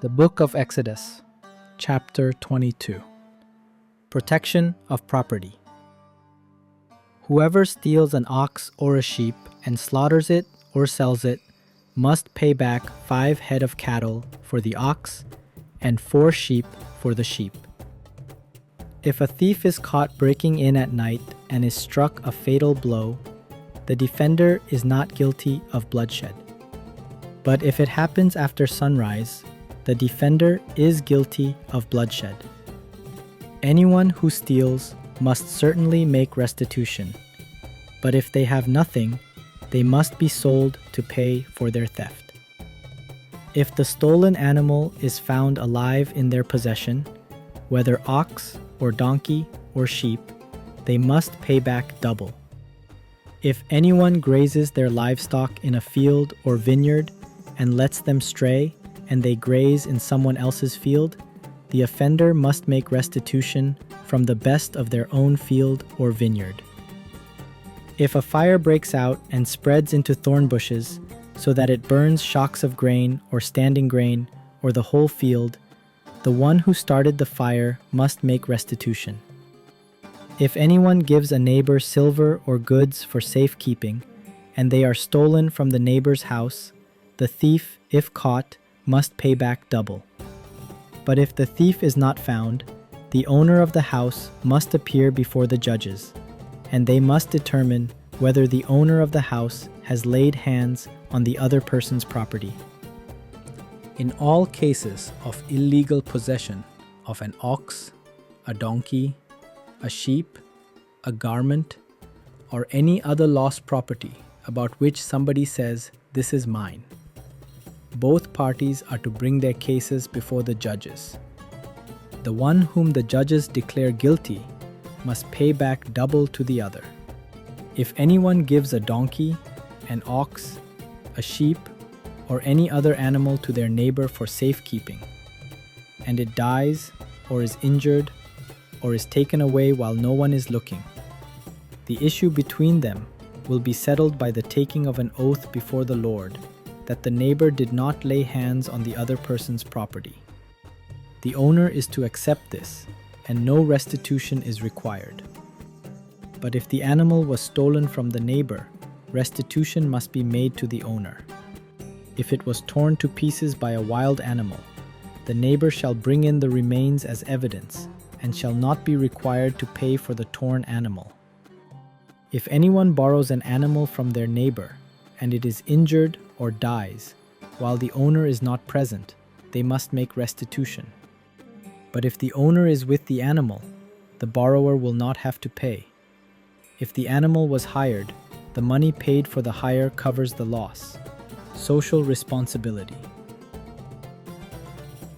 The Book of Exodus, Chapter 22. Protection of Property. Whoever steals an ox or a sheep and slaughters it or sells it must pay back 5 head of cattle for the ox and 4 sheep for the sheep. If a thief is caught breaking in at night and is struck a fatal blow, the defender is not guilty of bloodshed. But if it happens after sunrise, the defender is guilty of bloodshed. Anyone who steals must certainly make restitution, but if they have nothing, they must be sold to pay for their theft. If the stolen animal is found alive in their possession, whether ox or donkey or sheep, they must pay back double. If anyone grazes their livestock in a field or vineyard and lets them stray, and they graze in someone else's field, the offender must make restitution from the best of their own field or vineyard. If a fire breaks out and spreads into thorn bushes so that it burns shocks of grain or standing grain or the whole field, the one who started the fire must make restitution. If anyone gives a neighbor silver or goods for safekeeping, and they are stolen from the neighbor's house, the thief, if caught, must pay back double. But if the thief is not found, the owner of the house must appear before the judges, and they must determine whether the owner of the house has laid hands on the other person's property. In all cases of illegal possession of an ox, a donkey, a sheep, a garment, or any other lost property about which somebody says, "This is mine," both parties are to bring their cases before the judges. The one whom the judges declare guilty must pay back double to the other. If anyone gives a donkey, an ox, a sheep, or any other animal to their neighbor for safekeeping, and it dies, or is injured, or is taken away while no one is looking, the issue between them will be settled by the taking of an oath before the Lord that the neighbor did not lay hands on the other person's property. The owner is to accept this, and no restitution is required. But if the animal was stolen from the neighbor, restitution must be made to the owner. If it was torn to pieces by a wild animal, the neighbor shall bring in the remains as evidence, and shall not be required to pay for the torn animal. If anyone borrows an animal from their neighbor, and it is injured or dies, while the owner is not present, they must make restitution. But if the owner is with the animal, the borrower will not have to pay. If the animal was hired, the money paid for the hire covers the loss. Social responsibility.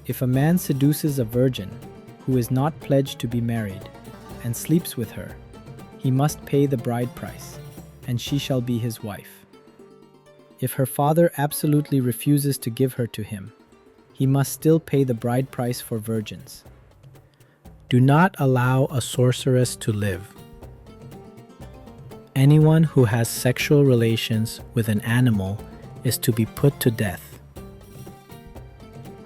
If a man seduces a virgin who is not pledged to be married and sleeps with her, he must pay the bride price, and she shall be his wife. If her father absolutely refuses to give her to him, he must still pay the bride price for virgins. Do not allow a sorceress to live. Anyone who has sexual relations with an animal is to be put to death.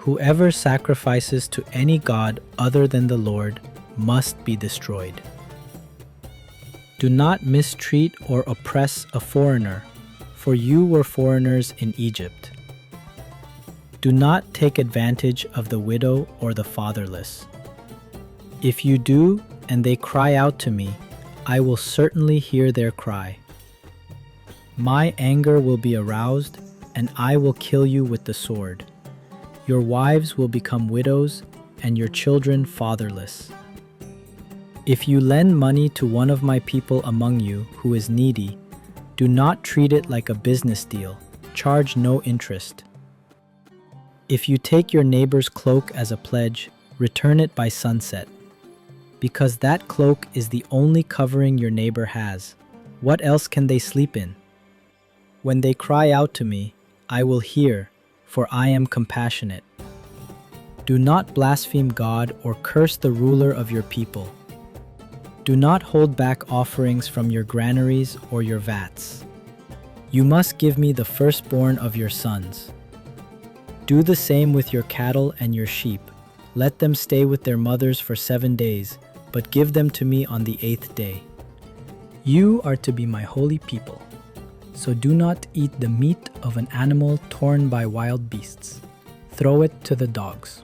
Whoever sacrifices to any god other than the Lord must be destroyed. Do not mistreat or oppress a foreigner, for you were foreigners in Egypt. Do not take advantage of the widow or the fatherless. If you do, and they cry out to me, I will certainly hear their cry. My anger will be aroused, and I will kill you with the sword. Your wives will become widows, and your children fatherless. If you lend money to one of my people among you who is needy, do not treat it like a business deal. Charge no interest. If you take your neighbor's cloak as a pledge, return it by sunset. Because that cloak is the only covering your neighbor has. What else can they sleep in? When they cry out to me, I will hear, for I am compassionate. Do not blaspheme God or curse the ruler of your people. Do not hold back offerings from your granaries or your vats. You must give me the firstborn of your sons. Do the same with your cattle and your sheep. Let them stay with their mothers for 7 days, but give them to me on the 8th day. You are to be my holy people. So do not eat the meat of an animal torn by wild beasts. Throw it to the dogs.